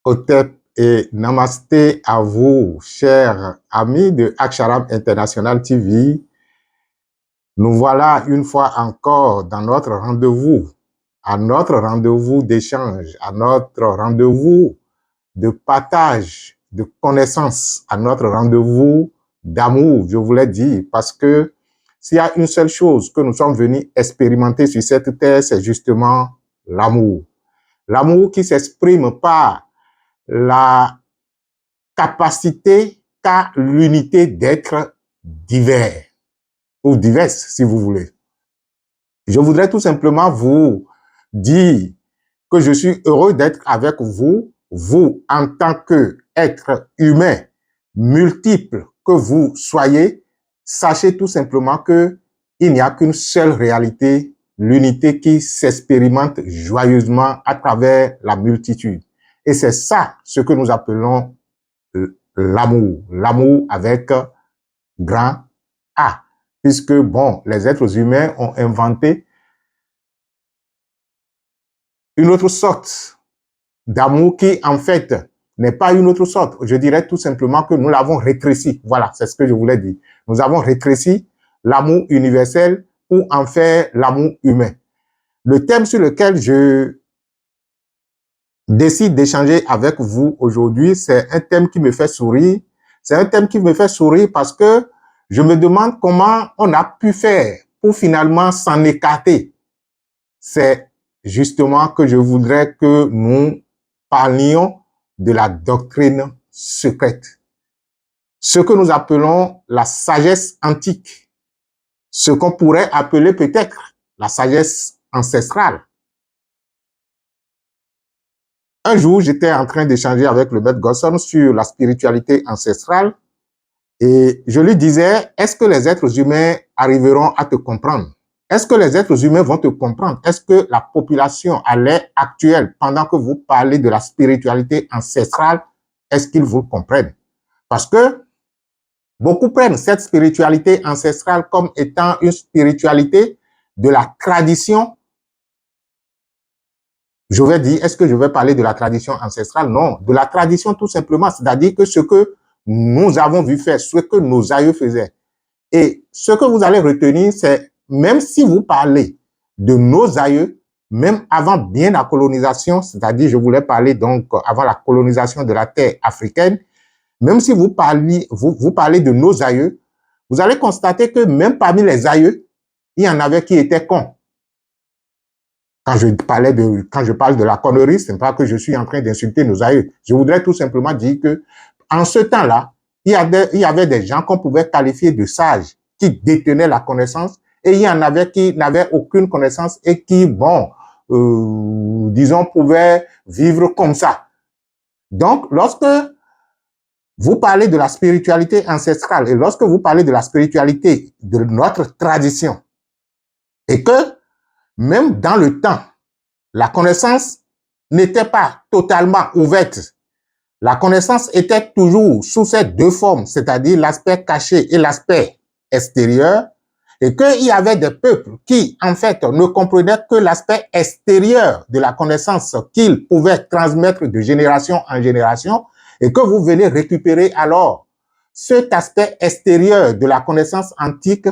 Hotep et Namasté à vous, chers amis de Aksharam International TV. Nous voilà une fois encore dans notre rendez-vous, à notre rendez-vous d'échange, à notre rendez-vous de partage de connaissances, à notre rendez-vous d'amour, je vous l'ai dit, parce que s'il y a une seule chose que nous sommes venus expérimenter sur cette terre, c'est justement l'amour. L'amour qui s'exprime par la capacité qu'a l'unité d'être divers, ou diverses, si vous voulez. Je voudrais tout simplement vous dire que je suis heureux d'être avec vous, vous en tant qu'être humain multiple que vous soyez. Sachez tout simplement que il n'y a qu'une seule réalité, l'unité qui s'expérimente joyeusement à travers la multitude. Et c'est ça ce que nous appelons l'amour, l'amour avec grand A, puisque, bon, les êtres humains ont inventé une autre sorte d'amour qui, en fait, n'est pas une autre sorte. Je dirais tout simplement que nous l'avons rétréci. Voilà, c'est ce que je voulais dire. Nous avons rétréci l'amour universel pour en faire l'amour humain. Le thème sur lequel je décide d'échanger avec vous aujourd'hui, c'est un thème qui me fait sourire. C'est un thème qui me fait sourire parce que je me demande comment on a pu faire pour finalement s'en écarter. C'est justement que je voudrais que nous parlions de la doctrine secrète. Ce que nous appelons la sagesse antique. Ce qu'on pourrait appeler peut-être la sagesse ancestrale. Un jour, j'étais en train d'échanger avec le maître Gosson sur la spiritualité ancestrale et je lui disais, est-ce que les êtres humains arriveront à te comprendre? Est-ce que les êtres humains vont te comprendre? Est-ce que la population à l'heure actuelle, pendant que vous parlez de la spiritualité ancestrale, est-ce qu'ils vous comprennent? Parce que beaucoup prennent cette spiritualité ancestrale comme étant une spiritualité de la tradition. Je vais dire, est-ce que je vais parler de la tradition ancestrale? Non, de la tradition tout simplement, c'est-à-dire que ce que nous avons vu faire, ce que nos aïeux faisaient. Et ce que vous allez retenir, c'est même si vous parlez de nos aïeux, même avant bien la colonisation, c'est-à-dire je voulais parler donc avant la colonisation de la terre africaine, même si vous parlez de nos aïeux, vous allez constater que même parmi les aïeux, il y en avait qui étaient cons. Quand je parle de la connerie, ce n'est pas que je suis en train d'insulter nos aïeux. Je voudrais tout simplement dire que, en ce temps-là, il y avait des gens qu'on pouvait qualifier de sages, qui détenaient la connaissance, et il y en avait qui n'avaient aucune connaissance et qui, bon, disons, pouvaient vivre comme ça. Donc, lorsque vous parlez de la spiritualité ancestrale et lorsque vous parlez de la spiritualité de notre tradition, et que même dans le temps, la connaissance n'était pas totalement ouverte. La connaissance était toujours sous ces deux formes, c'est-à-dire l'aspect caché et l'aspect extérieur, et qu'il y avait des peuples qui, en fait, ne comprenaient que l'aspect extérieur de la connaissance qu'ils pouvaient transmettre de génération en génération, et que vous venez récupérer alors cet aspect extérieur de la connaissance antique,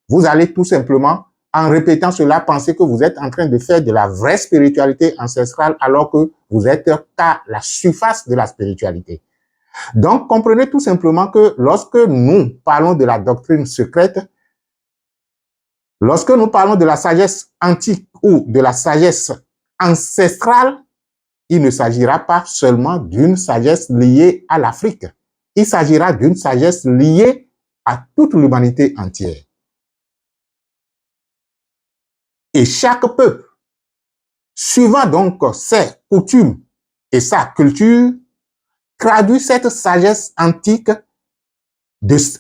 vous allez tout simplement, en répétant cela, penser que vous êtes en train de faire de la vraie spiritualité ancestrale alors que vous êtes qu'à la surface de la spiritualité. Donc, comprenez tout simplement que lorsque nous parlons de la doctrine secrète, lorsque nous parlons de la sagesse antique ou de la sagesse ancestrale, il ne s'agira pas seulement d'une sagesse liée à l'Afrique. Il s'agira d'une sagesse liée à toute l'humanité entière. Et chaque peuple, suivant donc ses coutumes et sa culture, traduit cette sagesse antique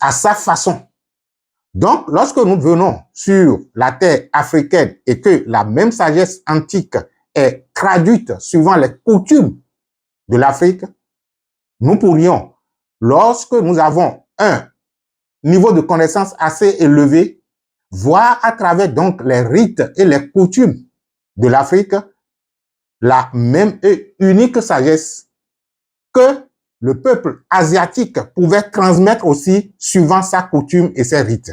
à sa façon. Donc, lorsque nous venons sur la terre africaine et que la même sagesse antique est traduite suivant les coutumes de l'Afrique, nous pourrions, lorsque nous avons un niveau de connaissance assez élevé, voir à travers donc les rites et les coutumes de l'Afrique la même et unique sagesse que le peuple asiatique pouvait transmettre aussi suivant sa coutume et ses rites.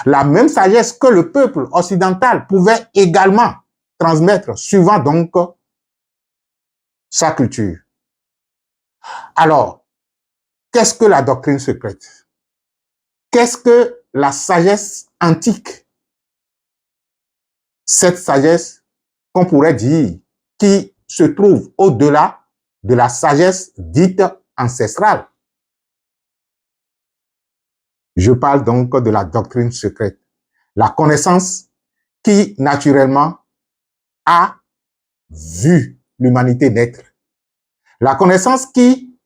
La même sagesse que le peuple occidental pouvait également transmettre suivant donc sa culture. Alors, qu'est-ce que la doctrine secrète? Qu'est-ce que la sagesse antique? Cette sagesse qu'on pourrait dire qui se trouve au-delà de la sagesse dite ancestrale. Je parle donc de la doctrine secrète. La connaissance qui, naturellement, a vu l'humanité naître. La connaissance qui,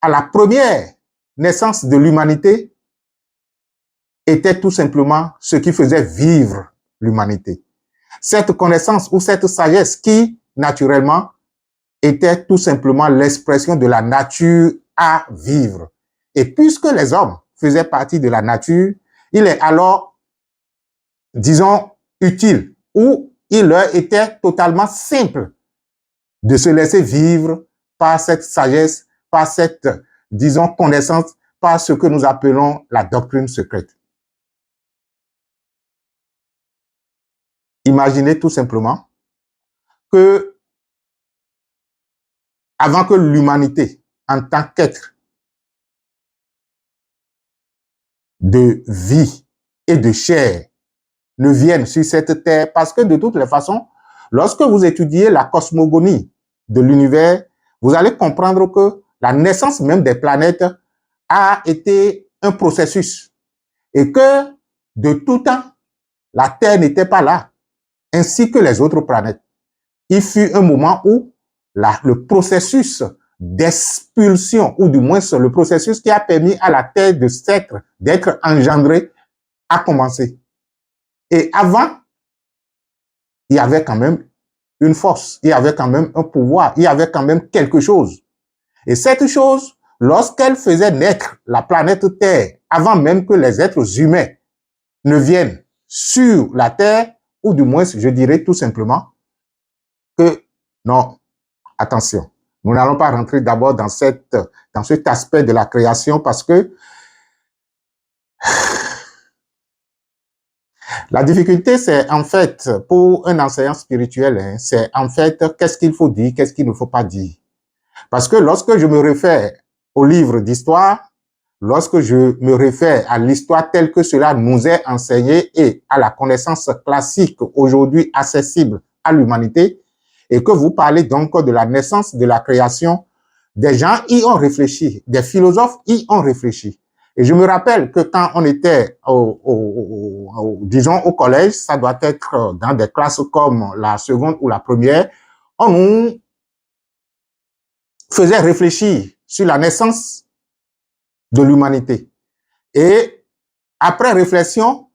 à la première naissance de l'humanité, était tout simplement ce qui faisait vivre l'humanité. Cette connaissance ou cette sagesse qui, naturellement, était tout simplement l'expression de la nature à vivre. Et puisque les hommes faisaient partie de la nature, il est alors, disons, utile ou il leur était totalement simple de se laisser vivre par cette sagesse, par cette, disons, connaissance, par ce que nous appelons la doctrine secrète. Imaginez tout simplement que, avant que l'humanité, en tant qu'être de vie et de chair, ne vienne sur cette terre, parce que de toutes les façons, lorsque vous étudiez la cosmogonie de l'univers, vous allez comprendre que la naissance même des planètes a été un processus et que de tout temps, la Terre n'était pas là, ainsi que les autres planètes. Il fut un moment où le processus d'expulsion, ou du moins le processus qui a permis à la Terre d'être engendrée, a commencé. Et avant, il y avait quand même une force, il y avait quand même un pouvoir, il y avait quand même quelque chose. Et cette chose, lorsqu'elle faisait naître la planète Terre, avant même que les êtres humains ne viennent sur la Terre, ou du moins, je dirais tout simplement que, non, attention, nous n'allons pas rentrer d'abord dans cet aspect de la création parce que la difficulté, c'est en fait, pour un enseignant spirituel, c'est en fait, qu'est-ce qu'il faut dire, qu'est-ce qu'il ne faut pas dire. Parce que lorsque je me réfère au livre d'histoire, lorsque je me réfère à l'histoire telle que cela nous est enseigné et à la connaissance classique aujourd'hui accessible à l'humanité, et que vous parlez donc de la naissance de la création, des gens y ont réfléchi, des philosophes y ont réfléchi. Et je me rappelle que quand on était, disons, au collège, ça doit être dans des classes comme la seconde ou la première, on nous faisait réfléchir sur la naissance de l'humanité. Et après réflexion,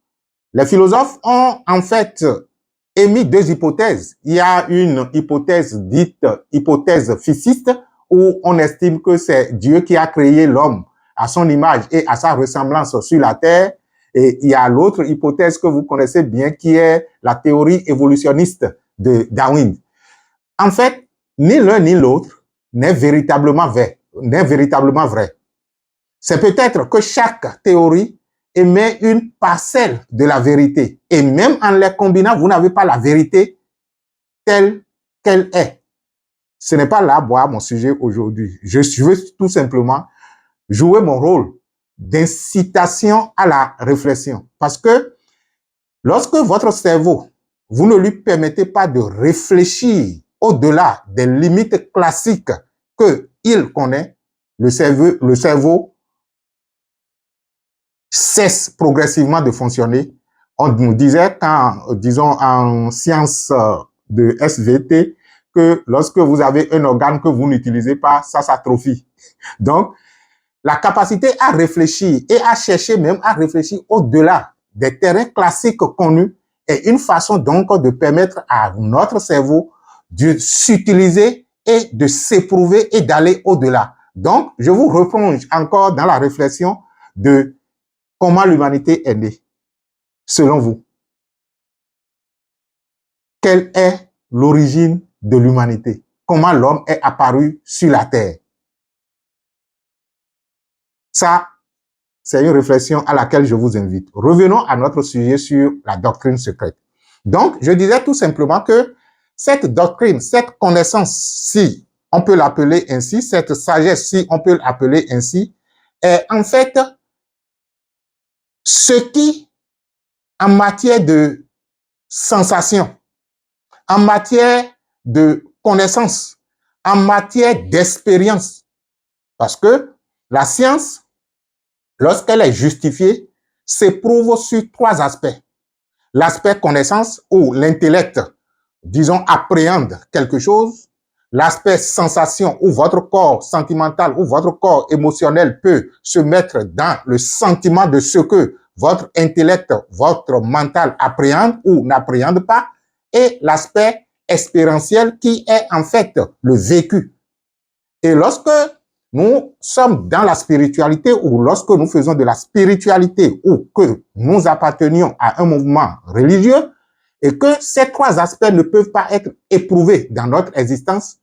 les philosophes ont en fait émis deux hypothèses. Il y a une hypothèse dite hypothèse physiste, où on estime que c'est Dieu qui a créé l'homme à son image et à sa ressemblance sur la terre. Et il y a l'autre hypothèse que vous connaissez bien, qui est la théorie évolutionniste de Darwin. En fait, ni l'un ni l'autre n'est véritablement vrai. C'est peut-être que chaque théorie émet une parcelle de la vérité. Et même en les combinant, vous n'avez pas la vérité telle qu'elle est. Ce n'est pas là, mon sujet aujourd'hui. Je veux tout simplement jouer mon rôle d'incitation à la réflexion. Parce que lorsque votre cerveau, vous ne lui permettez pas de réfléchir au-delà des limites classiques qu'il connaît, le cerveau cesse progressivement de fonctionner. On nous disait quand, disons, en sciences de SVT, que lorsque vous avez un organe que vous n'utilisez pas, ça s'atrophie. Donc, la capacité à réfléchir et à chercher même à réfléchir au-delà des terrains classiques connus est une façon donc de permettre à notre cerveau de s'utiliser et de s'éprouver et d'aller au-delà. Donc, je vous replonge encore dans la réflexion de comment l'humanité est née, selon vous. Quelle est l'origine de l'humanité? Comment l'homme est apparu sur la terre? Ça, c'est une réflexion à laquelle je vous invite. Revenons à notre sujet sur la doctrine secrète. Donc, je disais tout simplement que cette doctrine, cette connaissance, si on peut l'appeler ainsi, cette sagesse, si on peut l'appeler ainsi, est en fait ce qui, en matière de sensation, en matière de connaissance, en matière d'expérience, parce que la science, lorsqu'elle est justifiée, s'éprouve sur 3 aspects. L'aspect connaissance où l'intellect, disons, appréhende quelque chose. L'aspect sensation où votre corps sentimental ou votre corps émotionnel peut se mettre dans le sentiment de ce que votre intellect, votre mental appréhende ou n'appréhende pas. Et l'aspect expérientiel qui est en fait le vécu. Et lorsque nous sommes dans la spiritualité ou lorsque nous faisons de la spiritualité ou que nous appartenions à un mouvement religieux et que ces 3 aspects ne peuvent pas être éprouvés dans notre existence,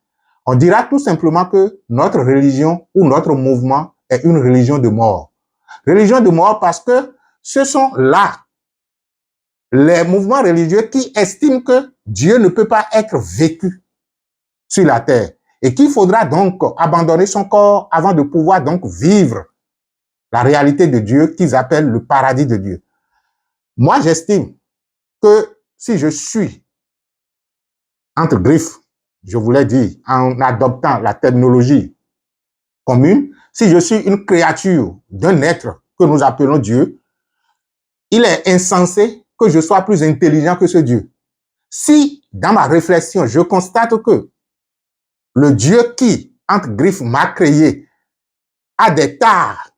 on dira tout simplement que notre religion ou notre mouvement est une religion de mort. Religion de mort parce que ce sont là les mouvements religieux qui estiment que Dieu ne peut pas être vécu sur la terre et qu'il faudra donc abandonner son corps avant de pouvoir donc vivre la réalité de Dieu qu'ils appellent le paradis de Dieu. Moi, j'estime que si je suis, entre griffes, je vous l'ai dit, en adoptant la terminologie commune, si je suis une créature d'un être que nous appelons Dieu, il est insensé que je sois plus intelligent que ce Dieu. Si, dans ma réflexion, je constate que le Dieu qui, entre griffes, m'a créé, a des tares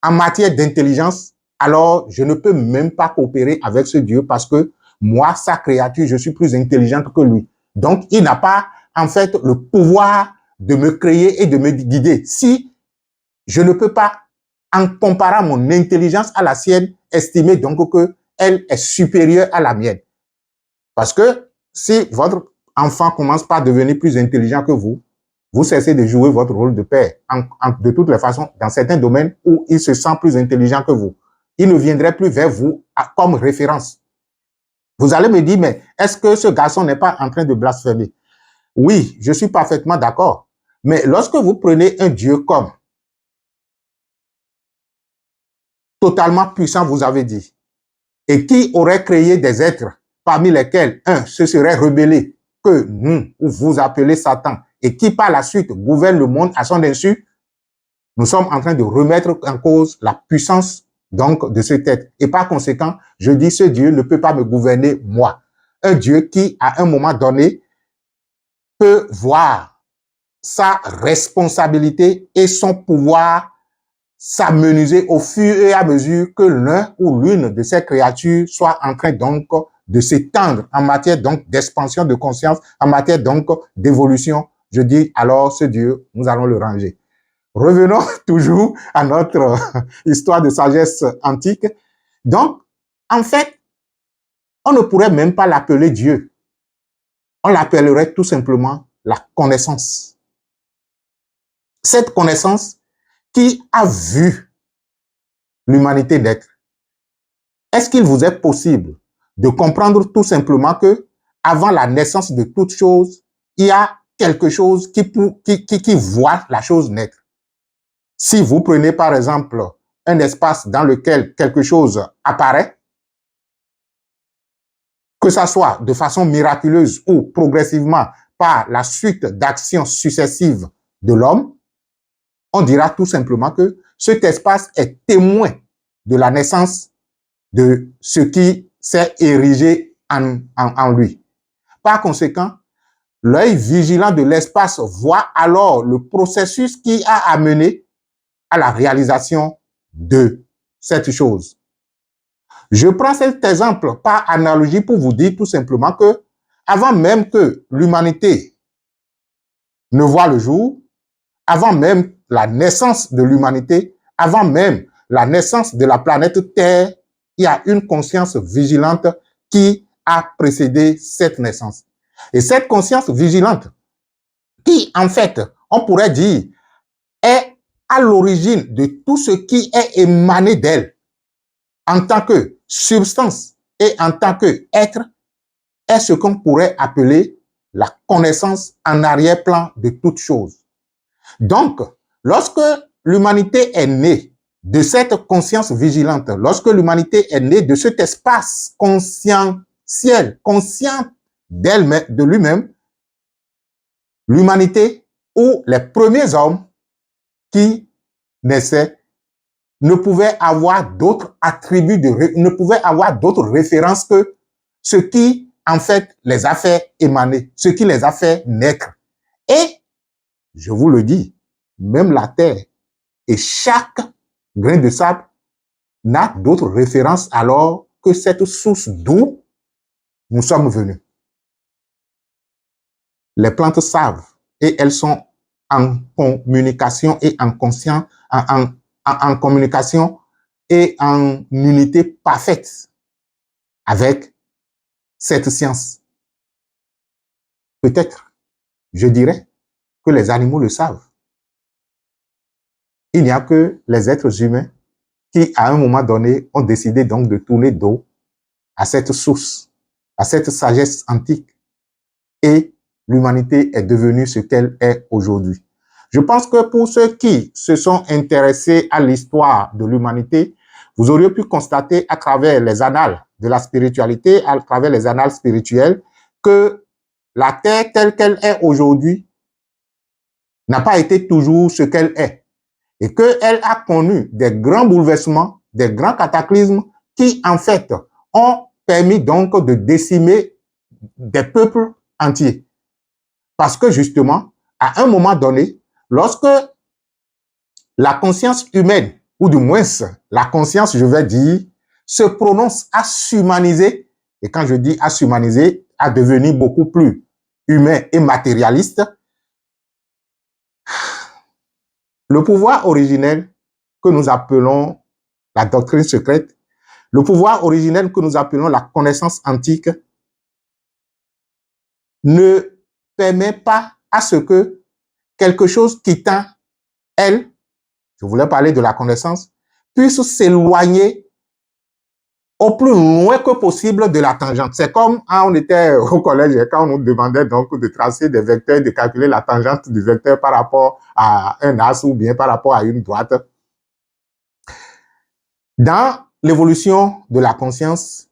en matière d'intelligence, alors je ne peux même pas coopérer avec ce Dieu parce que moi, sa créature, je suis plus intelligente que lui. Donc, il n'a pas, en fait, le pouvoir de me créer et de me guider. Si je ne peux pas, en comparant mon intelligence à la sienne, estimer donc qu'elle est supérieure à la mienne. Parce que si votre enfant commence par devenir plus intelligent que vous cessez de jouer votre rôle de père. De toutes les façons, dans certains domaines où il se sent plus intelligent que vous, il ne viendrait plus vers vous comme référence. Vous allez me dire, mais est-ce que ce garçon n'est pas en train de blasphémer? Oui, je suis parfaitement d'accord. Mais lorsque vous prenez un Dieu comme totalement puissant, vous avez dit, et qui aurait créé des êtres parmi lesquels un se serait rebellé, que nous, ou vous appelez Satan, et qui par la suite gouverne le monde à son insu, nous sommes en train de remettre en cause la puissance donc de cet être. Et par conséquent, je dis ce Dieu ne peut pas me gouverner moi. Un Dieu qui, à un moment donné, peut voir sa responsabilité et son pouvoir s'amenuiser au fur et à mesure que l'un ou l'une de ces créatures soit en train donc de s'étendre en matière donc d'expansion de conscience, en matière donc d'évolution. Je dis alors ce Dieu, nous allons le ranger. Revenons toujours à notre histoire de sagesse antique. Donc, en fait, on ne pourrait même pas l'appeler Dieu. On l'appellerait tout simplement la connaissance. Cette connaissance qui a vu l'humanité naître. Est-ce qu'il vous est possible de comprendre tout simplement que avant la naissance de toute chose, il y a quelque chose qui voit la chose naître? Si vous prenez par exemple un espace dans lequel quelque chose apparaît, que ça soit de façon miraculeuse ou progressivement par la suite d'actions successives de l'homme, on dira tout simplement que cet espace est témoin de la naissance de ce qui s'est érigé en lui. Par conséquent, l'œil vigilant de l'espace voit alors le processus qui a amené à la réalisation de cette chose. Je prends cet exemple par analogie pour vous dire tout simplement que avant même que l'humanité ne voit le jour, avant même la naissance de l'humanité, avant même la naissance de la planète Terre, il y a une conscience vigilante qui a précédé cette naissance. Et cette conscience vigilante, qui en fait, on pourrait dire, est à l'origine de tout ce qui est émané d'elle, en tant que substance et en tant qu'être, est ce qu'on pourrait appeler la connaissance en arrière-plan de toute chose. Donc, lorsque l'humanité est née de cette conscience vigilante, lorsque l'humanité est née de cet espace conscientiel, conscient d'elle-même, de lui-même, l'humanité ou les premiers hommes qui naissaient ne pouvaient avoir d'autres attributs, ne pouvaient avoir d'autres références que ce qui, en fait, les a fait émaner, ce qui les a fait naître. Et, je vous le dis, même la terre et chaque grain de sable n'a d'autres références alors que cette source d'où nous sommes venus. Les plantes savent et elles sont en communication et en conscience, en communication et en unité parfaite avec cette science. Peut-être, je dirais, que les animaux le savent. Il n'y a que les êtres humains qui, à un moment donné, ont décidé donc de tourner dos à cette source, à cette sagesse antique. Et l'humanité est devenue ce qu'elle est aujourd'hui. Je pense que pour ceux qui se sont intéressés à l'histoire de l'humanité, vous auriez pu constater à travers les annales de la spiritualité, à travers les annales spirituelles, que la Terre telle qu'elle est aujourd'hui n'a pas été toujours ce qu'elle est et qu'elle a connu des grands bouleversements, des grands cataclysmes qui, en fait, ont permis donc de décimer des peuples entiers. Parce que justement, à un moment donné, lorsque la conscience humaine, ou du moins la conscience, je vais dire, se prononce à s'humaniser, et quand je dis à s'humaniser, à devenir beaucoup plus humain et matérialiste, le pouvoir originel que nous appelons la doctrine secrète, le pouvoir originel que nous appelons la connaissance antique, ne permet pas à ce que quelque chose quittant elle, je voulais parler de la connaissance, puisse s'éloigner au plus loin que possible de la tangente. C'est comme quand on était au collège et quand on nous demandait donc de tracer des vecteurs, de calculer la tangente du vecteur par rapport à un axe ou bien par rapport à une droite. Dans l'évolution de la conscience,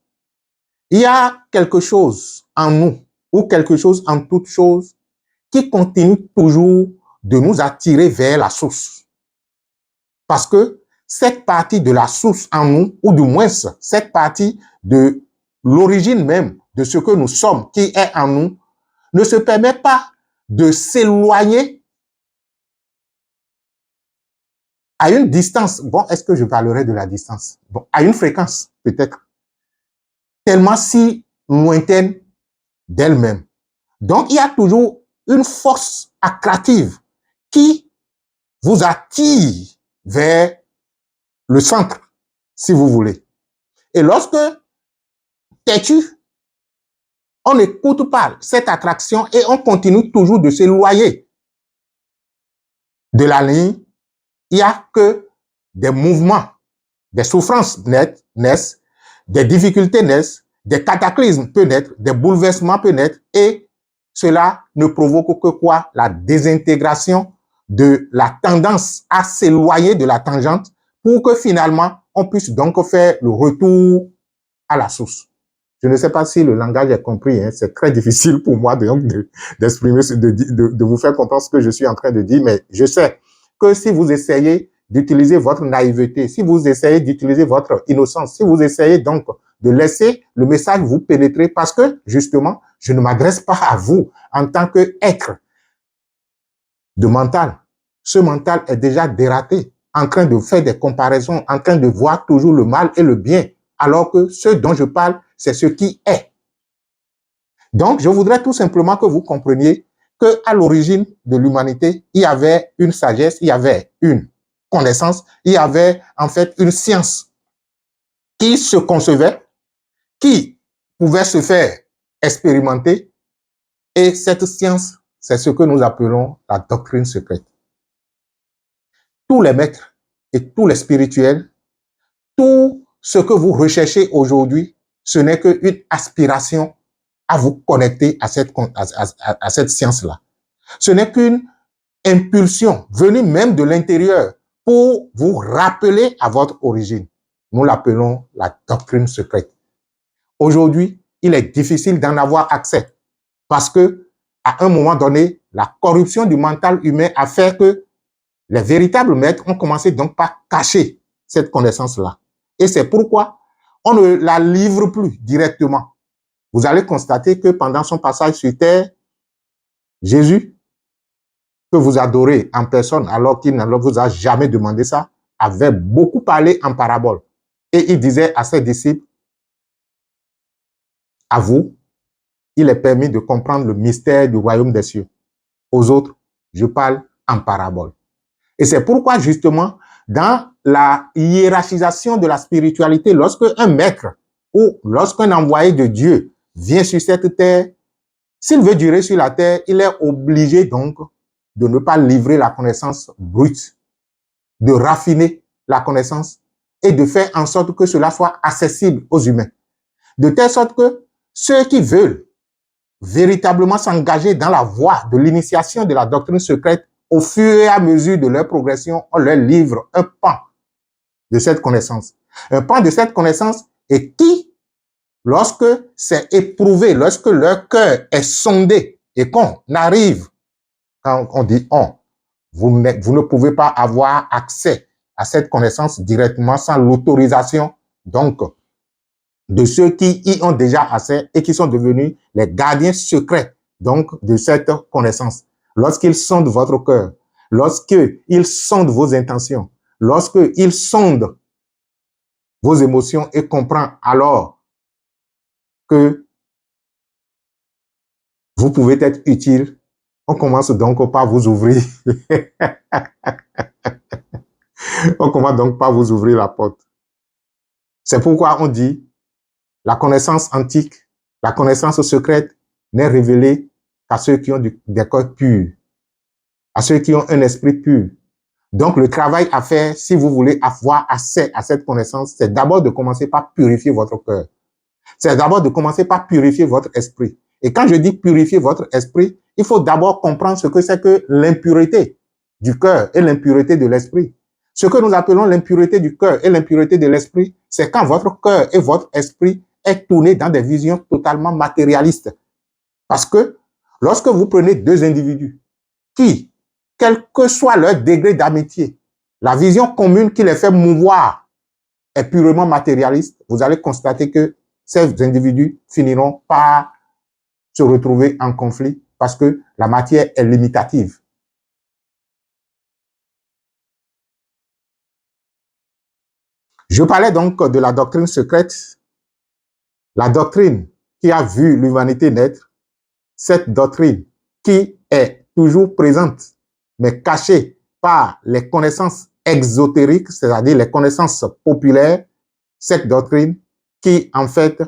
il y a quelque chose en nous ou quelque chose en toute chose qui continue toujours de nous attirer vers la source. Parce que cette partie de la source en nous, ou du moins cette partie de l'origine même de ce que nous sommes, qui est en nous, ne se permet pas de s'éloigner à une distance. Bon, est-ce que je parlerai de la distance? Bon, à une fréquence, peut-être, tellement si lointaine d'elle-même. Donc, il y a toujours une force attractive qui vous attire vers le centre, si vous voulez. Et lorsque têtu, on n'écoute pas cette attraction et on continue toujours de s'éloigner de la ligne, il n'y a que des mouvements, des souffrances naissent, des difficultés naissent, des cataclysmes peuvent naître, des bouleversements peuvent naître et cela ne provoque que quoi? La désintégration de la tendance à s'éloigner de la tangente pour que finalement on puisse donc faire le retour à la source. Je ne sais pas si le langage est compris, hein. C'est très difficile pour moi d'exprimer, de vous faire comprendre ce que je suis en train de dire, mais je sais que si vous essayez d'utiliser votre naïveté, si vous essayez d'utiliser votre innocence, si vous essayez donc de laisser le message vous pénétrer, parce que justement, je ne m'adresse pas à vous en tant qu'être de mental. Ce mental est déjà dératé, en train de faire des comparaisons, en train de voir toujours le mal et le bien, alors que ce dont je parle, c'est ce qui est. Donc, je voudrais tout simplement que vous compreniez qu'à l'origine de l'humanité, il y avait une sagesse, il y avait une connaissance, il y avait en fait une science qui se concevait, qui pouvait se faire expérimenter, et cette science, c'est ce que nous appelons la doctrine secrète. tous les maîtres et tous les spirituels, tout ce que vous recherchez aujourd'hui, ce n'est qu'une aspiration à vous connecter à cette science-là. Ce n'est qu'une impulsion venue même de l'intérieur pour vous rappeler à votre origine. Nous l'appelons la doctrine secrète. Aujourd'hui, il est difficile d'en avoir accès parce que, à un moment donné, la corruption du mental humain a fait que les véritables maîtres ont commencé donc par cacher cette connaissance-là. Et c'est pourquoi on ne la livre plus directement. Vous allez constater que pendant son passage sur terre, Jésus, que vous adorez en personne alors qu'il ne vous a jamais demandé ça, avait beaucoup parlé en parabole. Et il disait à ses disciples, à vous, il est permis de comprendre le mystère du royaume des cieux. Aux autres, je parle en parabole. Et c'est pourquoi, justement, dans la hiérarchisation de la spiritualité, lorsque un maître ou lorsqu'un envoyé de Dieu vient sur cette terre, s'il veut durer sur la terre, il est obligé donc de ne pas livrer la connaissance brute, de raffiner la connaissance et de faire en sorte que cela soit accessible aux humains. De telle sorte que ceux qui veulent véritablement s'engager dans la voie de l'initiation de la doctrine secrète, au fur et à mesure de leur progression, on leur livre un pan de cette connaissance. Un pan de cette connaissance et qui, lorsque c'est éprouvé, lorsque leur cœur est sondé et qu'on arrive, quand on dit on, vous ne pouvez pas avoir accès à cette connaissance directement sans l'autorisation, donc, de ceux qui y ont déjà accès et qui sont devenus les gardiens secrets, donc, de cette connaissance. Lorsqu'ils sondent votre cœur, lorsqu'ils sondent vos intentions, lorsqu'ils sondent vos émotions et comprennent alors que vous pouvez être utile, on commence donc par vous ouvrir. On commence donc par vous ouvrir la porte. C'est pourquoi on dit la connaissance antique, la connaissance secrète n'est révélée qu'à ceux qui ont des cœurs purs, à ceux qui ont un esprit pur. Donc, le travail à faire, si vous voulez avoir accès à cette connaissance, c'est d'abord de commencer par purifier votre cœur. C'est d'abord de commencer par purifier votre esprit. Et quand je dis purifier votre esprit, il faut d'abord comprendre ce que c'est que l'impureté du cœur et l'impureté de l'esprit. Ce que nous appelons l'impureté du cœur et l'impureté de l'esprit, c'est quand votre cœur et votre esprit est tourné dans des visions totalement matérialistes. Parce que lorsque vous prenez deux individus qui, quel que soit leur degré d'amitié, la vision commune qui les fait mouvoir est purement matérialiste, vous allez constater que ces individus finiront par se retrouver en conflit parce que la matière est limitative. Je parlais donc de la doctrine secrète, la doctrine qui a vu l'humanité naître, cette doctrine qui est toujours présente, mais cachée par les connaissances exotériques, c'est-à-dire les connaissances populaires, cette doctrine qui, en fait,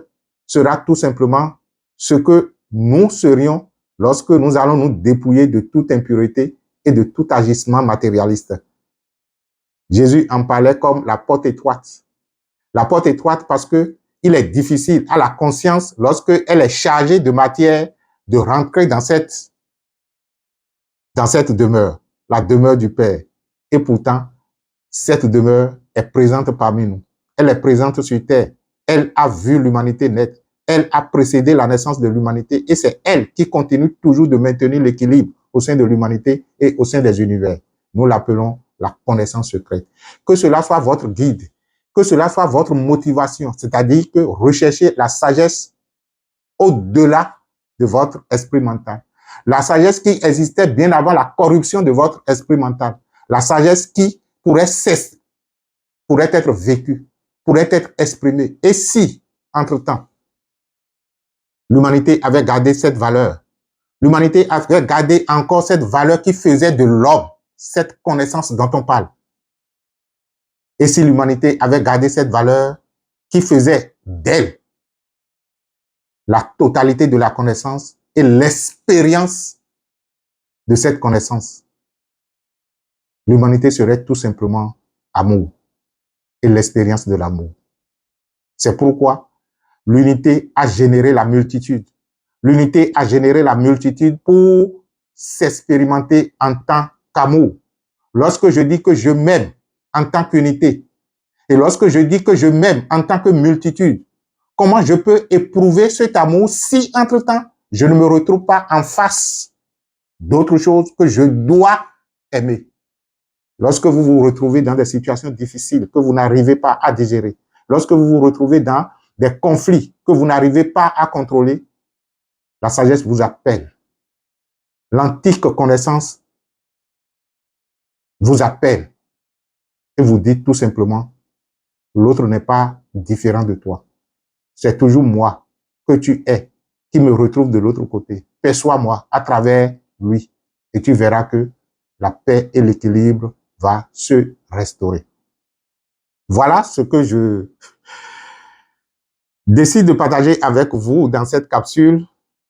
sera tout simplement ce que nous serions lorsque nous allons nous dépouiller de toute impureté et de tout agissement matérialiste. Jésus en parlait comme la porte étroite. La porte étroite parce que il est difficile à la conscience, lorsqu'elle est chargée de matière, de rentrer dans cette demeure, la demeure du Père. Et pourtant, cette demeure est présente parmi nous. Elle est présente sur terre. Elle a vu l'humanité naître. Elle a précédé la naissance de l'humanité et c'est elle qui continue toujours de maintenir l'équilibre au sein de l'humanité et au sein des univers. Nous l'appelons la connaissance secrète. Que cela soit votre guide, que cela soit votre motivation, c'est-à-dire que recherchez la sagesse au-delà de votre esprit mental. La sagesse qui existait bien avant la corruption de votre esprit mental. La sagesse qui pourrait être vécue, pourrait être exprimée. Et si, entre-temps, l'humanité avait gardé cette valeur, l'humanité avait gardé encore cette valeur qui faisait de l'homme cette connaissance dont on parle. Et si l'humanité avait gardé cette valeur qui faisait d'elle la totalité de la connaissance et l'expérience de cette connaissance. L'humanité serait tout simplement amour et l'expérience de l'amour. C'est pourquoi l'unité a généré la multitude. L'unité a généré la multitude pour s'expérimenter en tant qu'amour. Lorsque je dis que je m'aime en tant qu'unité, et lorsque je dis que je m'aime en tant que multitude, comment je peux éprouver cet amour si, entre-temps, je ne me retrouve pas en face d'autre chose que je dois aimer? Lorsque vous vous retrouvez dans des situations difficiles que vous n'arrivez pas à digérer, lorsque vous vous retrouvez dans des conflits que vous n'arrivez pas à contrôler, la sagesse vous appelle. L'antique connaissance vous appelle et vous dit tout simplement, l'autre n'est pas différent de toi. C'est toujours moi que tu es qui me retrouve de l'autre côté. Perçois-moi à travers lui et tu verras que la paix et l'équilibre va se restaurer. Voilà ce que je décide de partager avec vous dans cette capsule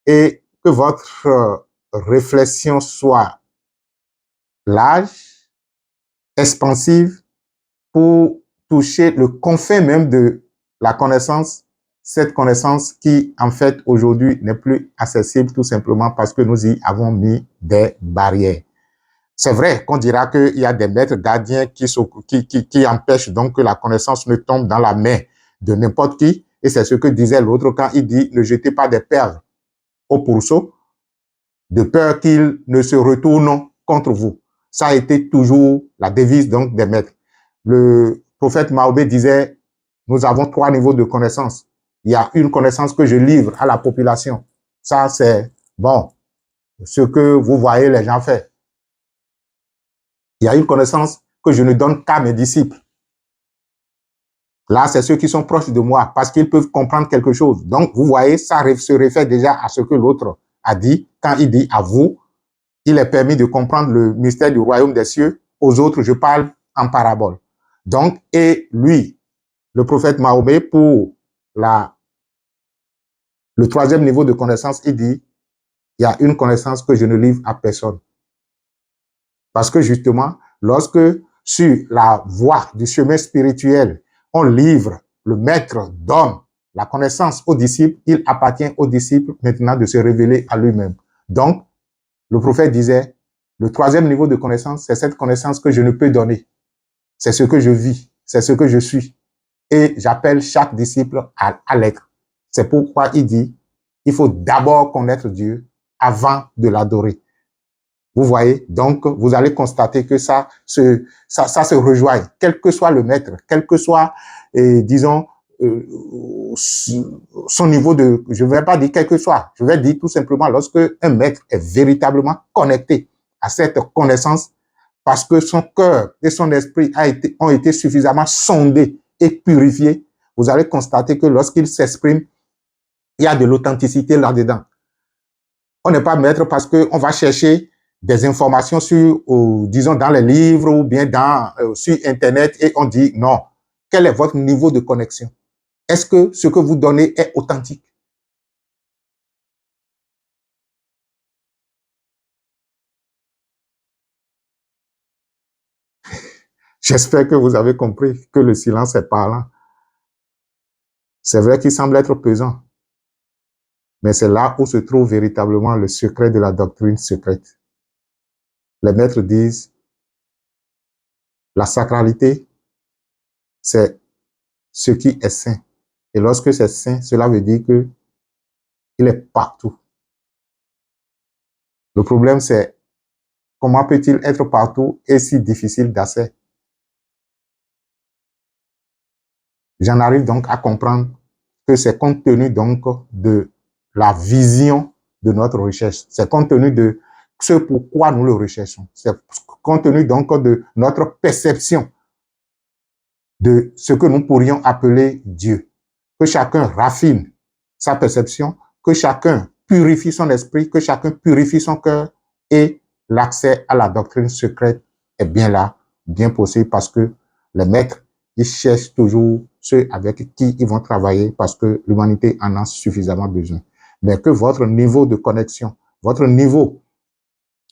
et que votre réflexion soit large, expansive, pour toucher le confin même de la connaissance, cette connaissance qui, en fait, aujourd'hui, n'est plus accessible tout simplement parce que nous y avons mis des barrières. C'est vrai qu'on dira qu'il y a des maîtres gardiens qui empêchent donc que la connaissance ne tombe dans la main de n'importe qui. Et c'est ce que disait l'autre quand il dit « Ne jetez pas des perles au pourceau, de peur qu'ils ne se retournent contre vous ». Ça a été toujours la devise donc des maîtres. Le prophète Mahomet disait « Nous avons 3 niveaux de connaissance. Il y a une connaissance que je livre à la population. Ça, c'est bon, ce que vous voyez les gens faire. Il y a une connaissance que je ne donne qu'à mes disciples. Là, c'est ceux qui sont proches de moi parce qu'ils peuvent comprendre quelque chose. Donc, vous voyez, ça se réfère déjà à ce que l'autre a dit. Quand il dit à vous, il est permis de comprendre le mystère du royaume des cieux. Aux autres, je parle en parabole. Donc, et lui, le prophète Mahomet, pour le 3e niveau de connaissance, il dit, il y a une connaissance que je ne livre à personne. Parce que justement, lorsque sur la voie du chemin spirituel, on livre, le maître donne la connaissance aux disciples, il appartient aux disciples maintenant de se révéler à lui-même. Donc, le prophète disait, le 3e niveau de connaissance, c'est cette connaissance que je ne peux donner. C'est ce que je vis, c'est ce que je suis. Et j'appelle chaque disciple à l'être. C'est pourquoi il dit, il faut d'abord connaître Dieu avant de l'adorer. Vous voyez, donc vous allez constater que ça se rejoint, quel que soit le maître, quel que soit, disons, son niveau de, je ne vais pas dire quel que soit, je vais dire tout simplement lorsque un maître est véritablement connecté à cette connaissance, parce que son cœur et son esprit ont été suffisamment sondés et purifiés, vous allez constater que lorsqu'il s'exprime, il y a de l'authenticité là-dedans. On n'est pas maître parce qu'on va chercher des informations sur, disons, dans les livres ou bien sur Internet et on dit non. Quel est votre niveau de connexion? Est-ce que ce que vous donnez est authentique? J'espère que vous avez compris que le silence est parlant. C'est vrai qu'il semble être pesant, mais c'est là où se trouve véritablement le secret de la doctrine secrète. Les maîtres disent, la sacralité, c'est ce qui est saint. Et lorsque c'est saint, cela veut dire que il est partout. Le problème, c'est comment peut-il être partout et si difficile d'accès? J'en arrive donc à comprendre que c'est compte tenu donc de la vision de notre recherche. C'est compte tenu de ce pourquoi nous le recherchons. C'est compte tenu donc de notre perception de ce que nous pourrions appeler Dieu. Que chacun raffine sa perception, que chacun purifie son esprit, que chacun purifie son cœur et l'accès à la doctrine secrète est bien là, bien possible parce que les maîtres, ils cherchent toujours ceux avec qui ils vont travailler parce que l'humanité en a suffisamment besoin. Mais que votre niveau de connexion, votre niveau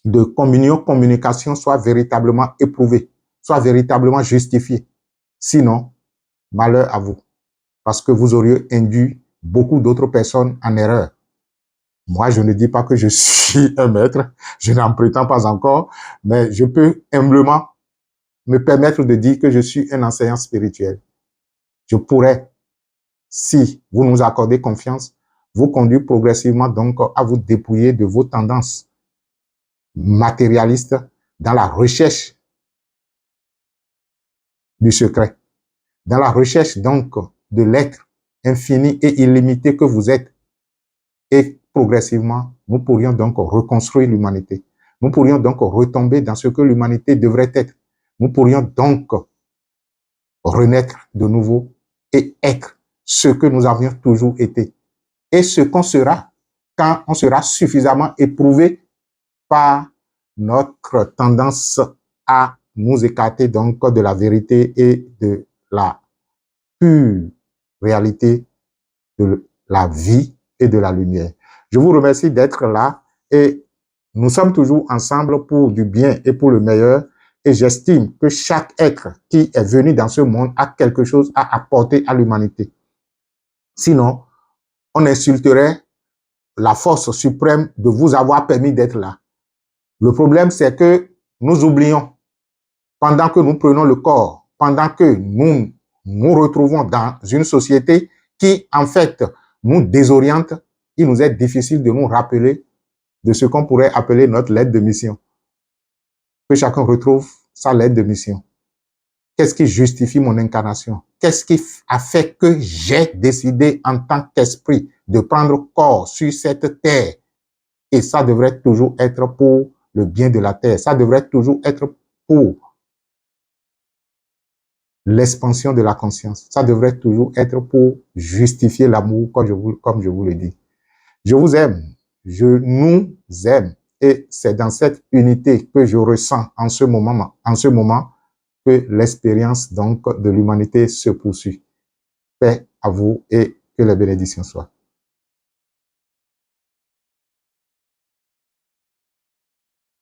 de communication soit véritablement éprouvée, soit véritablement justifiée. Sinon, malheur à vous, parce que vous auriez induit beaucoup d'autres personnes en erreur. Moi, je ne dis pas que je suis un maître, je n'en prétends pas encore, mais je peux humblement me permettre de dire que je suis un enseignant spirituel. Je pourrais, si vous nous accordez confiance, vous conduire progressivement donc à vous dépouiller de vos tendances matérialistes dans la recherche du secret, dans la recherche donc de l'être infini et illimité que vous êtes. Et progressivement, nous pourrions donc reconstruire l'humanité. Nous pourrions donc retomber dans ce que l'humanité devrait être. Nous pourrions donc renaître de nouveau et être ce que nous avions toujours été. Et ce qu'on sera quand on sera suffisamment éprouvé par notre tendance à nous écarter donc de la vérité et de la pure réalité de la vie et de la lumière. Je vous remercie d'être là et nous sommes toujours ensemble pour du bien et pour le meilleur. Et j'estime que chaque être qui est venu dans ce monde a quelque chose à apporter à l'humanité. Sinon, on insulterait la force suprême de vous avoir permis d'être là. Le problème, c'est que nous oublions, pendant que nous prenons le corps, pendant que nous nous retrouvons dans une société qui, en fait, nous désoriente, il nous est difficile de nous rappeler de ce qu'on pourrait appeler notre lettre de mission. Que chacun retrouve sa lettre de mission. Qu'est-ce qui justifie mon incarnation? Qu'est-ce qui a fait que j'ai décidé en tant qu'esprit de prendre corps sur cette terre? Et ça devrait toujours être pour le bien de la terre. Ça devrait toujours être pour l'expansion de la conscience. Ça devrait toujours être pour justifier l'amour, comme je vous le dis. Je vous aime. Je nous aime. Et c'est dans cette unité que je ressens en ce moment que l'expérience donc de l'humanité se poursuit. Paix à vous et que les bénédictions soient.